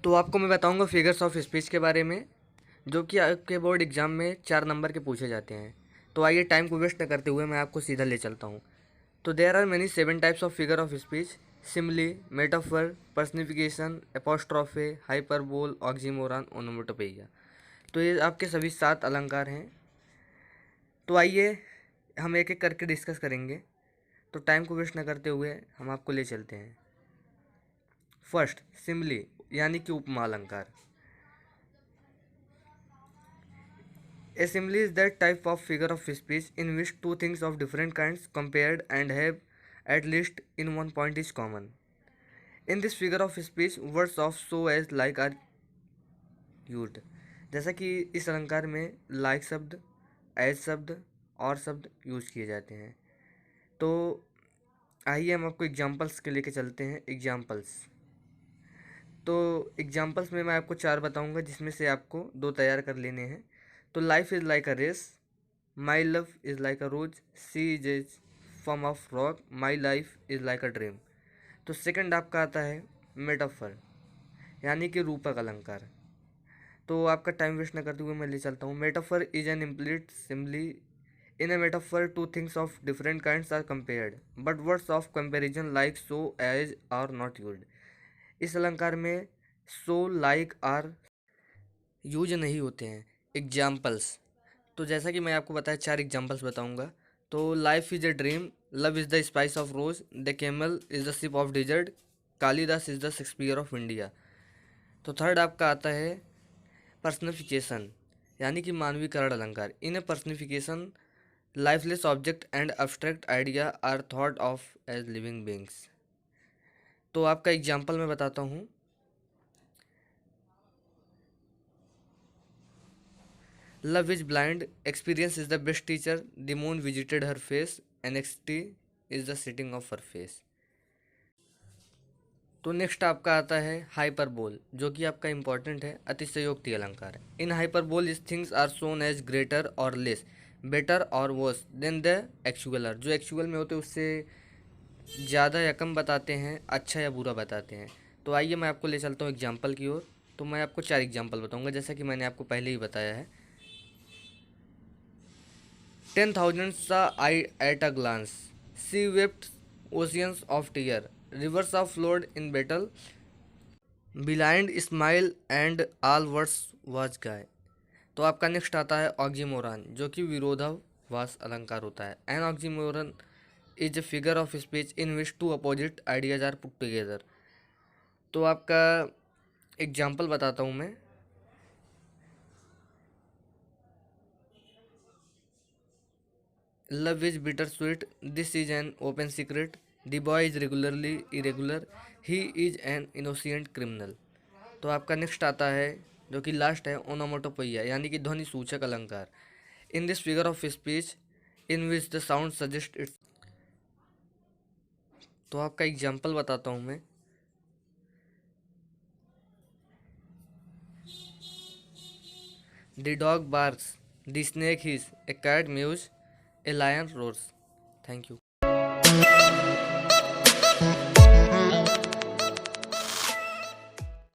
तो आपको मैं बताऊंगा फिगर्स ऑफ स्पीच के बारे में, जो कि आपके बोर्ड एग्जाम में 4 नंबर के पूछे जाते हैं। तो आइए टाइम को वेस्ट न करते हुए मैं आपको सीधा ले चलता हूँ। तो there are many 7 types of figure of speech: simile, metaphor, personification, apostrophe, hyperbole, oxymoron, onomatopoeia. तो ये आपके सभी 7 अलंकार हैं। तो आइए हम एक एक करके डिस्कस करेंगे। तो टाइम को वेस्ट न करते हुए हम आपको ले चलते हैं। फर्स्ट, सिमली यानी कि उपमा अलंकार। A simile is that type of figure of speech in which two things of different kinds compared and have at least in one point is common. In this figure of speech, words of so as like are used. जैसा कि इस अलंकार में like शब्द, as शब्द और शब्द use किए जाते हैं। तो आइए हम आपको एग्जाम्पल्स के लेके चलते हैं। एग्जाम्पल्स, तो एग्जाम्पल्स में मैं आपको 4 बताऊंगा, जिसमें से आपको 2 तैयार कर लेने हैं। तो life is like a race, my love is like a rose, she is a form of rock, my life is like a dream. तो सेकंड आपका आता है मेटाफर यानी कि रूपक अलंकार। तो आपका टाइम वेस्ट न करते हुए मैं ले चलता हूँ। Metaphor is an implied simile. In a metaphor two things of different kinds are compared but words of comparison like so as are not used. इस अलंकार में सो लाइक आर यूज नहीं होते हैं। एग्जाम्पल्स, तो जैसा कि मैं आपको बताया 4 एग्जाम्पल्स बताऊंगा। तो life is a dream, love is the spice of rose, the camel is the ship of desert, Kalidas is the Shakespeare of India. तो थर्ड आपका आता है पर्सनिफिकेशन यानी कि मानवीकरण अलंकार। In a personification lifeless object and abstract idea are thought of as living beings. तो आपका एग्जाम्पल मैं बताता हूँ। Love is blind, experience is the best teacher, the moon visited her face, NXT is the sitting of her face। तो next आपका आता है hyperbole, जो कि आपका इंपॉर्टेंट है, अतिशयोक्ति अलंकार। In hyperbole is things are shown as greater और लेस, बेटर और worse than the actual are. जो एक्चुअल में होते हैं उससे ज़्यादा या कम बताते हैं, अच्छा या बुरा बताते हैं। तो आइए मैं आपको ले चलता हूँ एग्जाम्पल की ओर। तो मैं आपको 4 एग्जाम्पल बताऊँगा, जैसा कि मैंने आपको पहले ही बताया है। 10,000 saw I at a glance. She wept oceans of tears. Rivers of flowed in battle. Blind smile and all words was guy। तो आपका नेक्स्ट आता है ऑक्सीमोरन, जो कि विरोधाभास अलंकार होता है। An oxymoron is a figure of speech in which two opposite ideas are put together. तो आपका एग्जाम्पल बताता हूँ मैं। Love is bittersweet. This is an open secret. The boy is regularly irregular. He is an innocent criminal। तो आपका next आता है, जो कि लास्ट है, ओनोमेटोपोइया यानी कि ध्वनि सूचक अलंकार। In this figure of speech in which the sound suggest its. तो आपका एग्जाम्पल बताता हूँ मैं। The dog barks, the snake hiss, a cat mews, a lion roars. Thank you.